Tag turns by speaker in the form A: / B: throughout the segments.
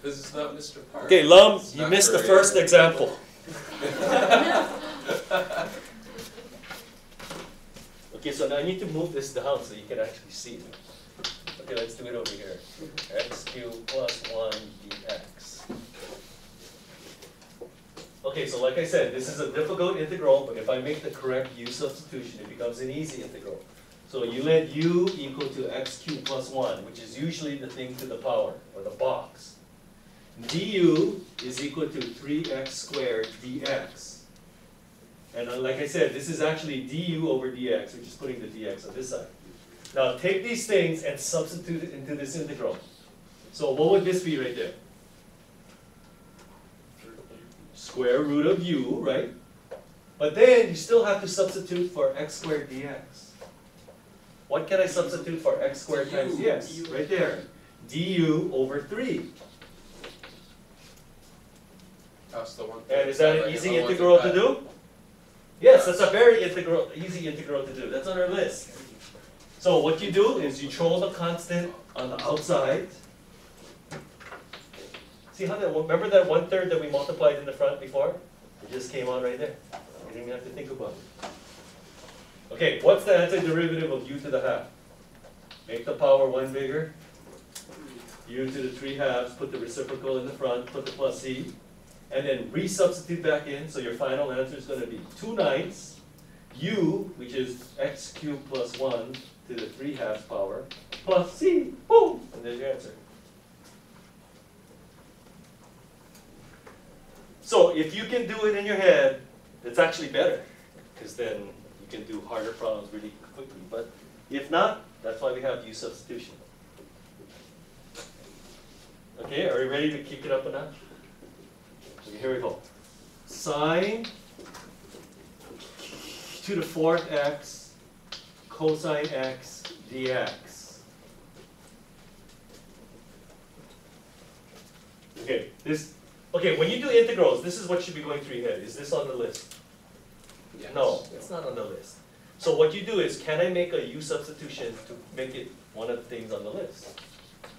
A: Because it's not Mr. Park.
B: Okay, Lum,
A: It's
B: you
A: not
B: missed the
A: Korean.
B: first example. Okay, so now I need to move this down so you can actually see it. Okay, let's do it over here. X cubed plus 1 dx. Okay, so like I said, this is a difficult integral, but if I make the correct u substitution, it becomes an easy integral. So you let u equal to x cubed plus 1, which is usually the thing to the power, or the box. Du is equal to 3x squared dx. And like I said, this is actually du over dx, we're just putting the dx on this side. Now take these things and substitute it into this integral. So what would this be right there? Square root of u, right? But then you still have to substitute for x squared dx. What can I substitute for x squared times dx? Right there. Du over 3.
A: That's the one.
B: And is that an easy integral to do? Yes, that's a very easy integral to do. That's on our list. So what you do is you throw the constant on the outside. See how that, remember that 1/3 that we multiplied in the front before? It just came out right there. You didn't even have to think about it. Okay, what's the antiderivative of u to the half? Make the power 1 bigger. U to the 3/2, put the reciprocal in the front, put the plus c. And then resubstitute back in, so your final answer is going to be 2/9 u, which is x cubed plus 1 to the 3/2 power, plus c, boom, and there's your answer. So if you can do it in your head, it's actually better, because then you can do harder problems really quickly. But if not, that's why we have u substitution. Okay, are you ready to kick it up a notch? Okay, here we go. Sine to the 4th x cosine x dx. Okay, when you do integrals, this is what should be going through your head. Is this on the list?
A: Yes.
B: No, it's not on the list. So what you do is, can I make a u substitution to make it one of the things on the list?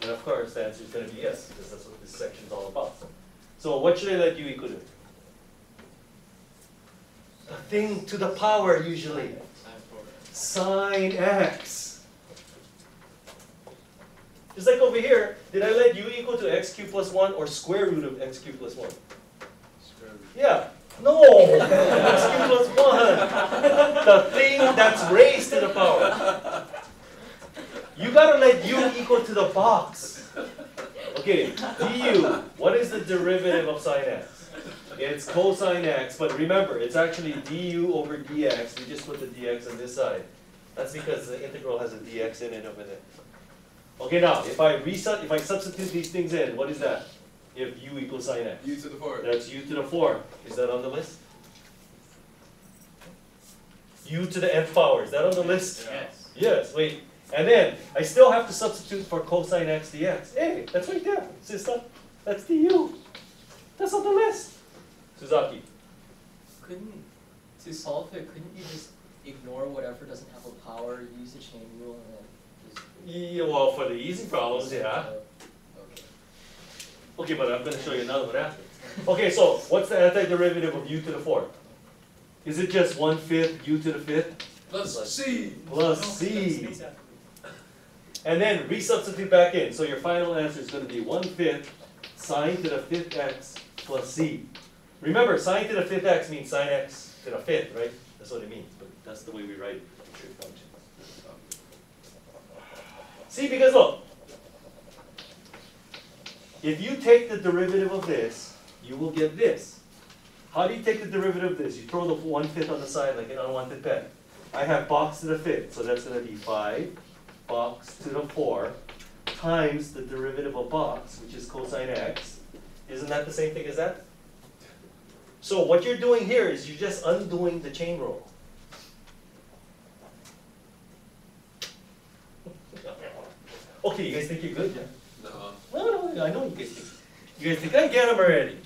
B: And of course, the answer is going to be yes, because that's what this section is all about. So what should I let u equal to? The thing to the power, usually. Sine x. Just like over here, did I let u equal to x cubed plus 1 or square root of x cubed plus 1?
A: Square root.
B: Yeah. No! X cubed plus 1. The thing that's raised to the power. You gotta let u equal to the box. Okay, du, what is the derivative of sine x? It's cosine x, but remember, it's actually du over dx. We just put the dx on this side. That's because the integral has a dx in it over there. Okay, now, if I substitute these things in, what is that? If u equals sine x.
A: U to the 4th.
B: That's u to the 4. Is that on the list? U to the nth power, is that on the list?
C: Yes.
B: Yes, wait. And then, I still have to substitute for cosine x dx. Hey, that's right there. Sister, that's du. That's on the list. Suzaki.
C: To solve it, couldn't you just ignore whatever doesn't have a power, use the chain rule, and then just...
B: Yeah, well, for the easy problems, yeah.
C: Okay.
B: Okay, but I'm going to show you another one after. Okay, so what's the antiderivative of u to the 4th? Is it just 1/5 u to the 5th?
A: Plus c.
B: Plus c. And then resubstitute back in. So your final answer is going to be 1/5 sine to the 5th x plus c. Remember, sine to the 5th x means sine x to the 5th, right? That's what it means, but that's the way we write trig functions. See, because look, if you take the derivative of this, you will get this. How do you take the derivative of this? You throw the 1/5 on the side like an unwanted pet. I have box to the 5th, so that's going to be 5 box to the 4 times the derivative of box, which is cosine x. Isn't that the same thing as that? So what you're doing here is you're just undoing the chain rule. Okay, you guys think you're good? Yeah? No, I know you guys think. You guys think I get them already.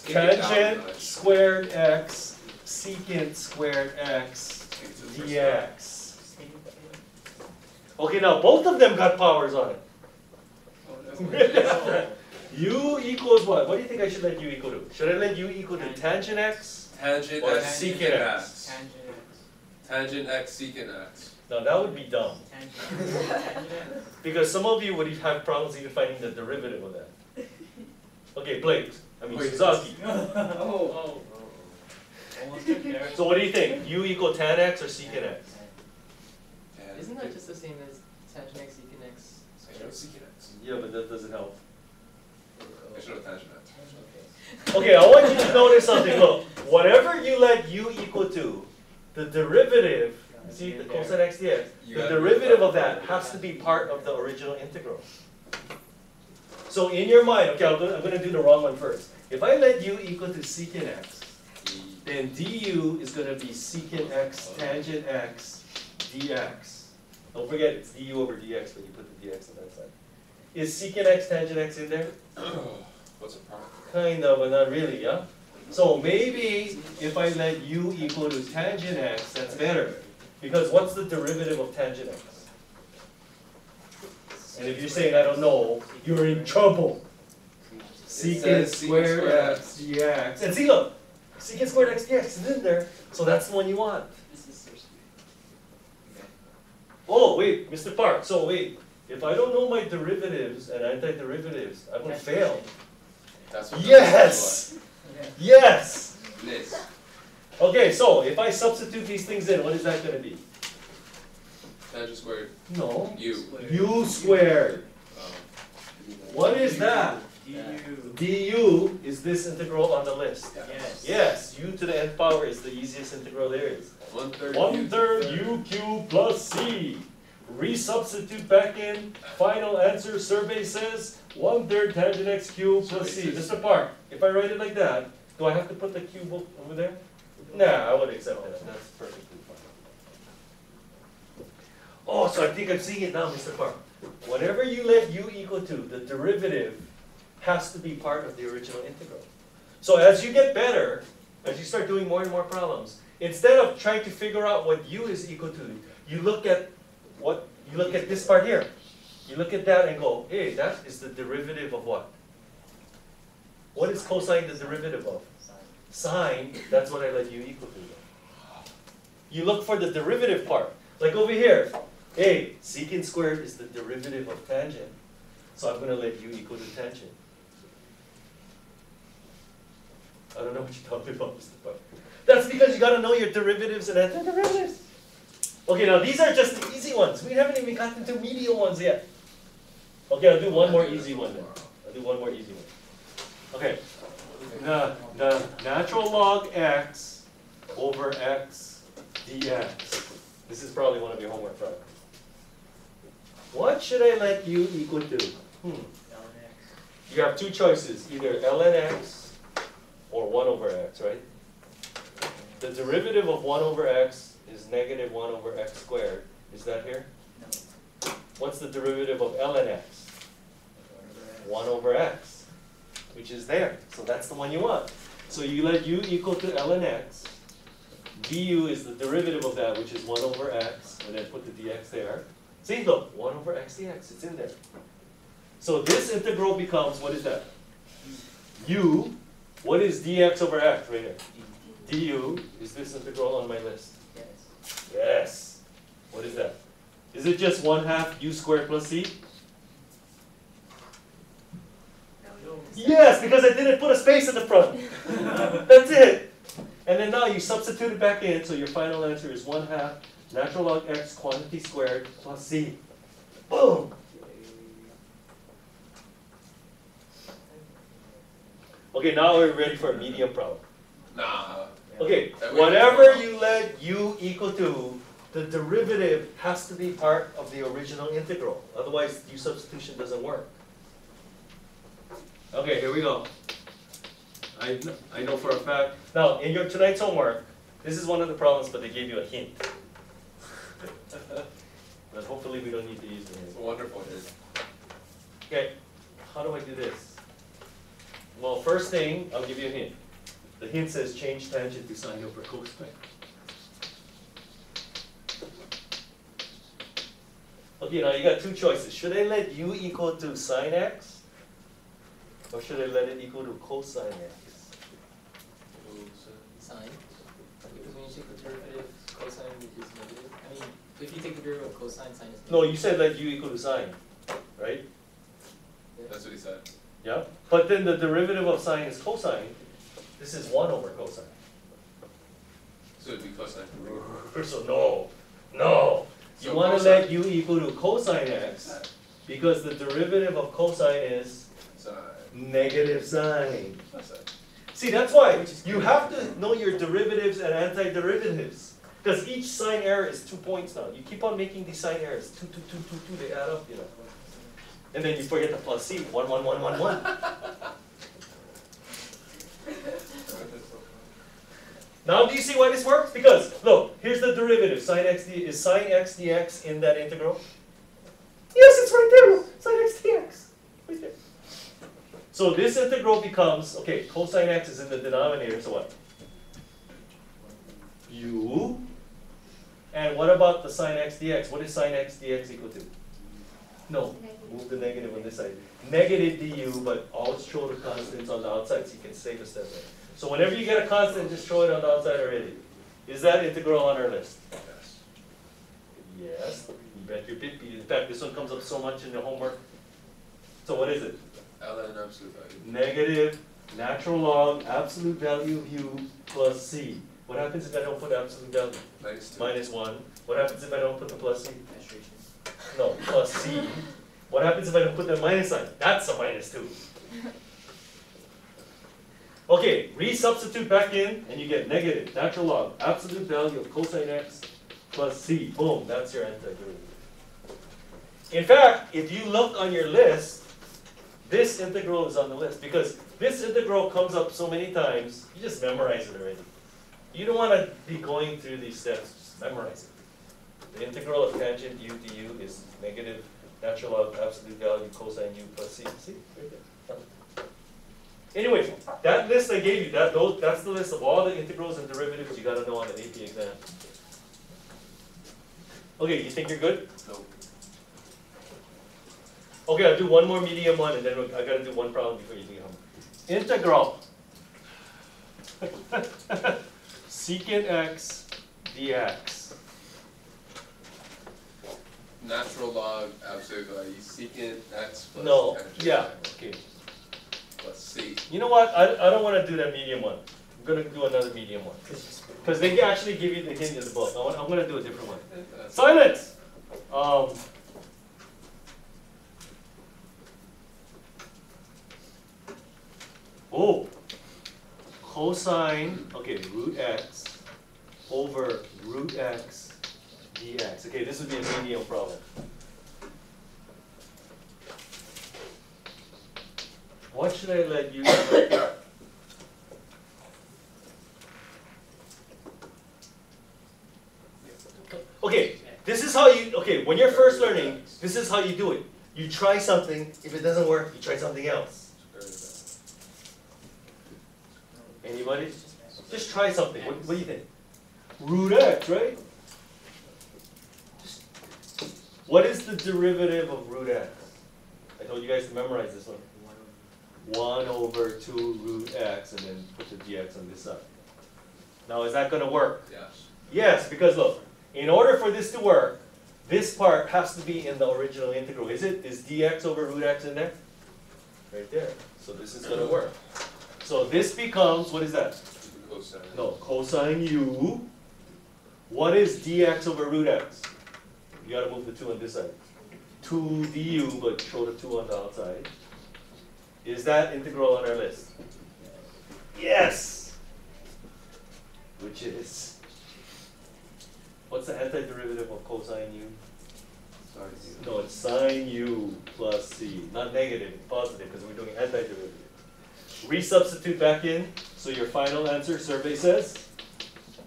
B: Tangent squared x, secant squared x, dx. Okay, now both of them got powers on it. U equals what? What do you think I should let U equal to? Should I let U equal to tangent x?
A: Tangent
B: Or
A: x
B: secant
A: secant
B: x.
A: x.
D: Tangent x.
A: Tangent x secant x.
B: Now that would be dumb.
D: Tangent x.
B: Because some of you would have problems even finding the derivative of that. Okay, Blake,
A: Wait.
B: Suzaki.
D: Oh. Almost took care.
B: So what do you think? U equal tan x or secant x?
A: And
C: Isn't that just the same as tangent x, secant x
A: Tangent
C: squared?
A: secant x.
B: Yeah, but that doesn't help.
A: I should have tangent x.
C: Okay.
B: Okay, I want you to notice something. Look, whatever you let U equal to, the derivative, see the cosine x dx,
A: You
B: the
A: gotta
B: derivative
A: be
B: of that has to be part of the original integral. So in your mind, okay, I'm gonna do the wrong one first. If I let U equal to secant x, then du is going to be secant x tangent x dx. Don't forget it's du over dx, but you put the dx on that side. Is secant x tangent x in there?
A: What's a part?
B: Kind of, but not really, yeah? So maybe if I let u equal to tangent x, that's better. Because what's the derivative of tangent x? And if you're saying I don't know, you're in trouble. Secant
A: says
B: squared
A: secant
B: x dx. And see, look, secant squared x dx is in there, so that's the one you want.
C: This is so stupid.
B: Oh, wait, Mr. Park, so wait, if I don't know my derivatives and antiderivatives, I'm gonna fail.
A: That's what
B: Yes! Yes!
A: This.
B: Okay, so if I substitute these things in, what is that gonna be?
A: Tangent squared
B: No.
A: u.
B: U squared.
A: Um,
B: What is that?
D: Du.
B: du is this integral on the list.
D: Yes.
B: Yes, u to the nth power is the easiest integral there is.
A: 1/3
B: 1/3 u cubed plus c. Resubstitute back in. Final answer survey says 1/3 tangent x cubed plus c.
A: Survey says-
B: Mr. Park, if I write it like that, do I have to put the cube over there? Nah, I would accept that. That's perfectly fine. Oh, so I think I'm seeing it now, Mr. Park. Whenever you let u equal to, the derivative has to be part of the original integral. So as you get better, as you start doing more and more problems, instead of trying to figure out what u is equal to, you look at this part here. You look at that and go, hey, that is the derivative of what? What is cosine the derivative of? Sine, that's what I let u equal to. You look for the derivative part. Like over here, hey, secant squared is the derivative of tangent. So I'm going to let u equal to tangent. I don't know what you're talking about, Mr. Park. That's because you got to know your derivatives and antiderivatives. Okay, now these are just the easy ones. We haven't even gotten to medial ones yet. Okay, I'll do one more easy one then. I'll do one more easy one. Okay. The natural log x over x dx. This is probably one of your homework problems. What should I let u equal to? You have two choices, either ln x or 1 over x, right? The derivative of 1 over x is negative 1 over x squared. Is that here?
D: No.
B: What's the derivative of ln x? 1 over x, which is there. So that's the one you want. So you let u equal to ln x. du is the derivative of that, which is 1 over x, and then put the dx there. See, look, 1 over x dx, it's in there. So this integral becomes, what is that? U, what is dx over x right here? du is this integral on my list.
C: Yes.
B: Yes. What is that? Is it just 1/2 u squared plus c? Yes, because I didn't put a space in the front. That's it. And then now you substitute it back in, so your final answer is 1/2 natural log x quantity squared plus c. Boom. Okay, now we're ready for a medium problem.
A: Nah.
B: Okay,
A: That way
B: whatever
A: we-
B: you let u equal to, the derivative has to be part of the original integral. Otherwise, u substitution doesn't work. Okay, here we go. I know for a fact. Now, in your tonight's homework, this is one of the problems, but they gave you a hint. But hopefully we don't need to use the hint.
A: It's wonderful, dude.
B: Okay, how do I do this? Well, first thing, I'll give you a hint. The hint says change tangent to sine over cosine. Okay, now you got two choices. Should I let u equal to sine x? Or should I let it equal to cosine x?
C: Sine. Because when you take the derivative, cosine is negative. I mean, if you take the derivative of cosine, sine is negative.
B: No, you said let u equal to sine, right?
A: That's what he said.
B: Yeah, but then the derivative of sine is cosine. This is 1 over cosine.
A: So it'd be cosine.
B: So no. You
A: So
B: want to
A: cosine-
B: let u equal to cosine x because the derivative of cosine is
A: Sine.
B: negative sine.
A: Cosine.
B: See, that's why you have to know your derivatives and antiderivatives. Because each sign error is 2 points now. You keep on making these sign errors. 2, 2, 2, 2, 2, they add up, you know. And then you forget the plus c, 1, 1, 1, 1, 1. Now do you see why this works? Because, look, here's the derivative. Sine x is sine x dx in that integral? Yes, it's right there. Look. Sine x dx. Right there. So this integral becomes, okay, cosine x is in the denominator, so what? U. And what about the sine x dx? What is sine x dx equal to? No, move the negative on this side. Negative du, but always throw the constants on the outside so you can save a step there. So whenever you get a constant, just throw it on the outside already. Is that integral on our list?
A: Yes.
B: Yes. You bet your pit. In fact, this one comes up so much in the homework. So what is it?
A: ln absolute value.
B: Negative natural log absolute value of u plus c. What happens if I don't put absolute value?
A: Minus 2.
B: Minus 1. What happens if I don't put the plus c?
C: Castration.
B: No, plus c. What happens if I don't put the minus sign? That's a minus 2. Okay, resubstitute back in, and you get negative natural log absolute value of cosine x plus c. Boom, that's your antiderivative. In fact, if you look on your list, this integral is on the list because this integral comes up so many times, you just memorize it already. You don't want to be going through these steps, just memorize it. The integral of tangent u du is negative natural log absolute value cosine u plus c. See? Right there. Anyway, that list I gave you, that's the list of all the integrals and derivatives you got to know on an AP exam. Okay, you think you're good?
A: No.
B: Okay, I'll do one more medium one, and then I got to do one problem before you do home. Integral. Secant x dx.
A: Natural log absolute value secant x plus
B: No,
A: tangent
B: yeah,
A: x
B: okay.
A: plus c.
B: You know what? I don't want to do that medium one. I'm going to do another medium one. Because they actually give you the hint in the book. I'm going to do a different one.
A: That's
B: Silence! Oh, cosine, okay, root x over root x dx. Okay, this would be a medium problem. What should I let you know? Okay, this is how you, okay, when you're first learning, this is how you do it. You try something, if it doesn't work, you try something else. Anybody? Just try something. What do you think? Root x, right? What is the derivative of root x? I told you guys to memorize this one. 1 over 2 root x, and then put the dx on this side. Now, is that going to work?
A: Yes.
B: Yes, because look, in order for this to work, this part has to be in the original integral. Is it? Is dx over root x in there? Right there. So this is going to work. So this becomes, what is that?
A: Cosine.
B: No, cosine u. What is dx over root x? You got to move the 2 on this side. 2 du, but throw the 2 on the outside. Is that integral on our list? Yes! Which is, what's the antiderivative of cosine u?
A: Sorry.
B: No, it's sine u plus c. Not negative, it's positive, because we're doing antiderivative. Resubstitute back in, so your final answer, survey says,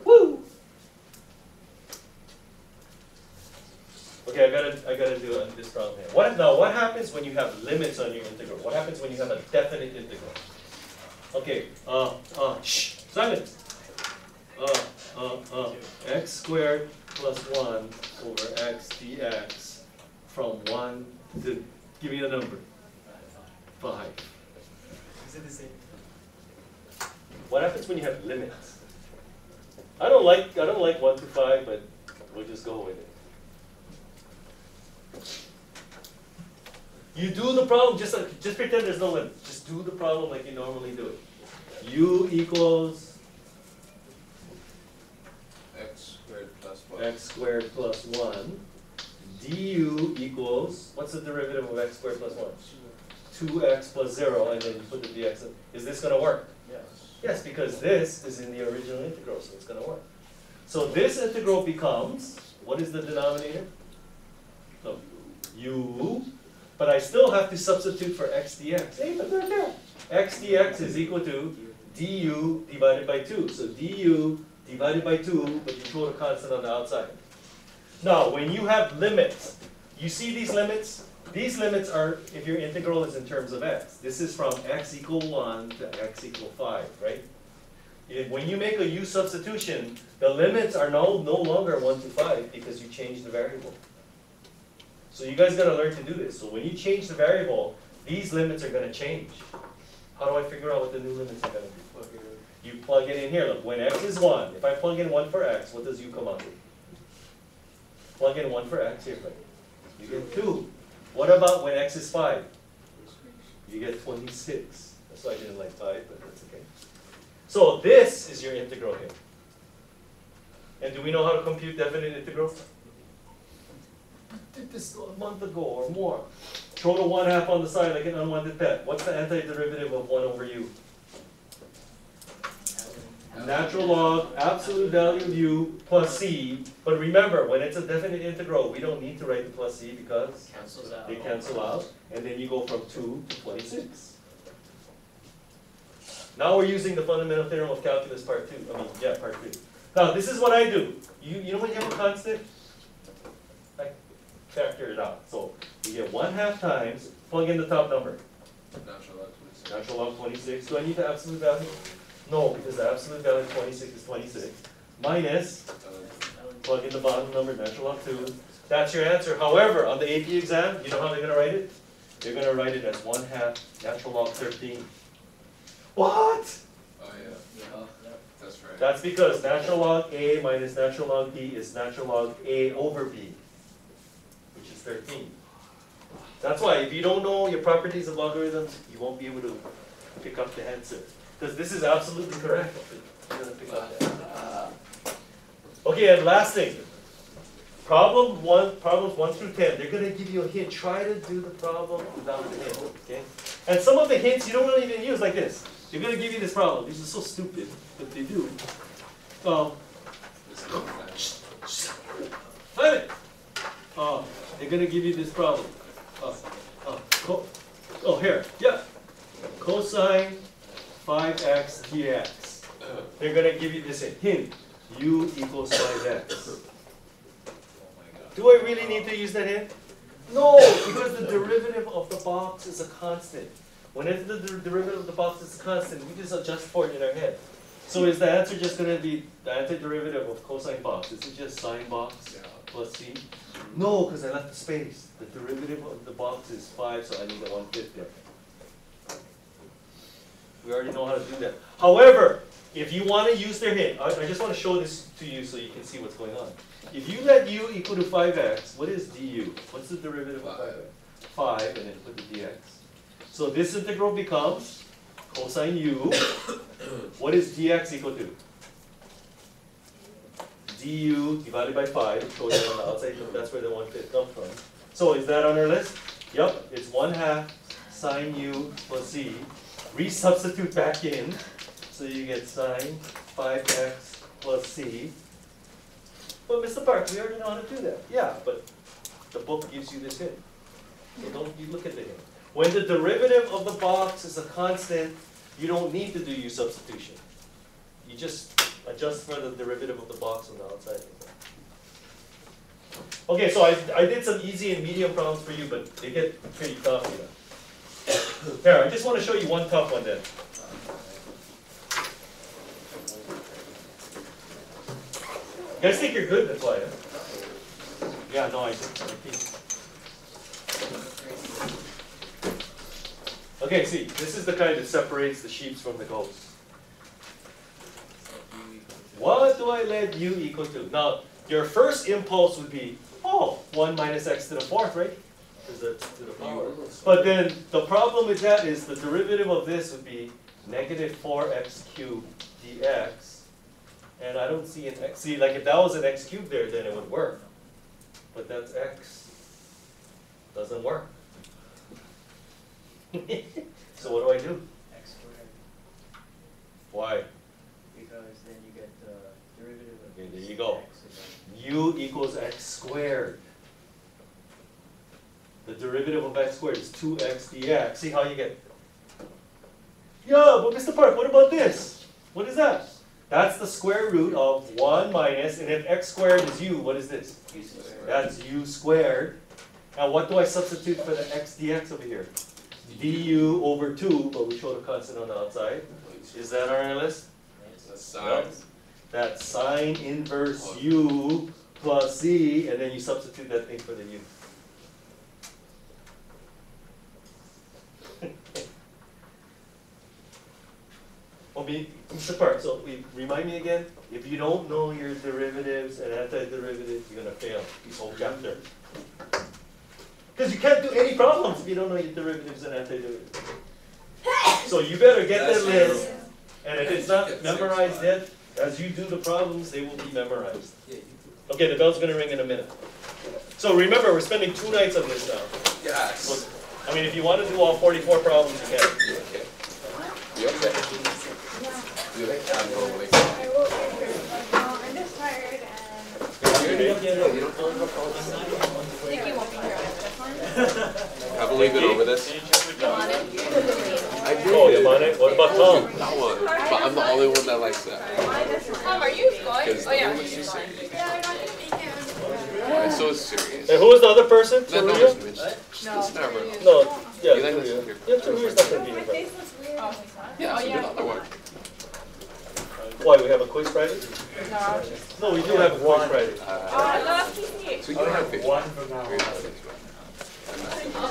B: woo! Okay, I gotta do this problem here. What happens when you have limits on your integral? What happens when you have a definite integral? Okay, silence. X squared plus 1 over x dx from 1 to, give me a number. 5.
C: it the same?
B: What happens when you have limits? I don't like 1 to 5, but we'll just go with it. You do the problem just pretend there's no limit. Just do the problem like you normally do it. U equals
A: X squared plus 1.
B: x squared plus 1. Du equals, what's the derivative of x squared plus 1? 2x plus 0, and then you put the dx in. Is this going to work?
C: Yes.
B: Yes, because this is in the original integral, so it's going to work. So this integral becomes, what is the denominator? No, u, but I still have to substitute for x dx. Hey, but right there. X dx is equal to du divided by 2. So du divided by 2, but you throw a constant on the outside. Now, when you have limits, you see these limits? These limits are, if your integral is in terms of x. This is from x equal 1 to x equal 5, right? When you make a u substitution, the limits are no longer 1 to 5 because you change the variable. So you guys got to learn to do this. So when you change the variable, these limits are going to change. How do I figure out what the new limits are going to be? You plug it in here. Look, when x is 1, if I plug in 1 for x, what does u come out with? Plug in 1 for x here, buddy. You get 2. What about when x is 5? You get 26. That's why I didn't like 5, but that's okay. So this is your integral here. And do we know how to compute definite integral? Did this a month ago or more. Throw the 1/2 on the side like an unwanted pet. What's the antiderivative of 1 over u? Natural log, absolute value of u plus c. But remember, when it's a definite integral, we don't need to write the plus c because
C: Cancels out.
B: they cancel out. And then you go from 2 to 26. Now we're using the fundamental theorem of calculus part 2. Part 2. Now this is what I do. You know when you have a constant? I factor it out. So you get 1/2 times, plug in the top number.
A: Natural log 26.
B: Natural log 26. Do I need the absolute value? No, because the absolute value of 26 is 26. Minus, plug in the bottom number, natural log 2. That's your answer. However, on the AP exam, you know how they're going to write it? They're going to write it as 1/2 natural log 13. What?
A: Oh yeah,
C: Yeah.
A: that's right.
B: That's because natural log A minus natural log B is natural log A over B, which is 13. That's why if you don't know your properties of logarithms, you won't be able to pick up the answer. Because this is absolutely correct. You're gonna pick up the answer. Okay, and last thing. Problems 1 through 10, they're going to give you a hint. Try to do the problem without the hint, okay? And some of the hints you don't really even use like this. They're going to give you this problem. These are so stupid, but they do. Find it. They're going to give you this problem. Here, yeah. Cosine 5x dx. They're going to give you this hint. U equals 5x. Do I really need to use that hint? No, because the derivative of the box is a constant. Whenever the derivative of the box is a constant, we just adjust for it in our head. So is the answer just going to be the antiderivative of cosine box? Is it just sine box plus c? No, because I left the space. The derivative of the box is 5, so I need a 1/5 there. We already know how to do that. However, if you want to use their hint, I just want to show this to you so you can see what's going on. If you let u equal to 5x, what is du? What's the derivative of 5x? 5, and then put the dx. So this integral becomes cosine u. What is dx equal to? Du divided by 5. Show that on the outside, that's where the 1/5 comes from. So is that on our list? Yep, it's 1/2 sine u plus c. Resubstitute back in. So you get sine 5x plus c. But Mr. Park, we already know how to do that. Yeah, but the book gives you this hint. So don't you look at the hint. When the derivative of the box is a constant, you don't need to do u substitution. You just adjust for the derivative of the box on the outside. Okay, so I did some easy and medium problems for you, but they get pretty tough here. Here, I just want to show you one tough one then. You guys think you're good, that's why, huh? Yeah, no, I think. Okay, see, this is the kind that separates the sheep from the goats. What do I let u equal to? Now, your first impulse would be, oh, 1 minus x to the fourth, right? Because that's to the power. But then the problem with that is the derivative of this would be negative 4x cubed dx. And I don't see an x. See, like if that was an x cubed there, then it would work. But that's x. Doesn't work. So what do I do?
D: X squared,
B: Why?
D: because then you get the derivative of
B: Okay, there you go.
D: x again.
B: U equals x squared. The derivative of x squared is 2x dx. See how you get? Yeah, but Mr. Park, what about this? What is that? That's the square root of 1 minus, and if x squared is u, what is this?
A: U squared.
B: That's u squared. And what do I substitute for the x dx over here? Du over 2, but we showed a constant on the outside. Is that on our list?
A: The sine.
B: That's sine inverse u plus c, and then you substitute that thing for the u. Mr. Park, so remind me again, if you don't know your derivatives and antiderivatives, you're going to fail this whole chapter. Because you can't do any problems if you don't know your derivatives and antiderivatives. So you better get that list, and if it's not memorized yet, as you do the problems, they will be memorized. Okay, the bell's going to ring in a minute. So remember, we're spending 2 nights on this now.
A: Yes.
B: I mean, if you want to do all 44 problems, you can.
A: You okay? You okay? You okay? I'm going away.
E: I will get her. No, I'm just tired and
A: You don't feel no problem.
E: think you won't be here after this one.
A: Have a leave it over this.
E: You want it?
A: I did.
B: Oh, you want it? What about Tom?
A: That one. But I'm the only one that likes that.
E: Tom, are you going?
A: Because
E: Oh yeah,
A: the
E: he's
A: she's
E: going.
A: serious.
E: Yeah, I'm not gonna be here.
A: Why so serious?
B: And who was the other person?
A: No, no,
B: Taruya?
A: it's just never.
B: No, yeah,
A: You like
B: Taruya.
A: this here?
B: Yeah, Taruya's not going to be
E: My
B: here.
E: face looks weird. Oh,
A: Yeah, so do the other one.
B: Why, we have a quiz Friday?
E: no.
B: No, we do have a quiz Friday.
E: I love PC.
A: So you don't have Facebook?
D: One from now
A: You're not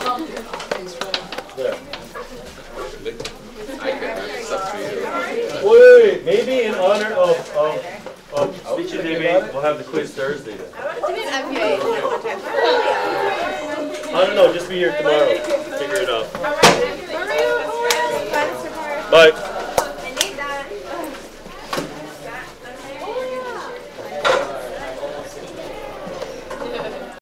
D: on.
A: Facebook.
B: There.
A: I can. It's up to you.
B: Wait, maybe in honor of speech and debate, we'll have the quiz Thursday then. I don't know, just be here tomorrow. Figure it out. Bye.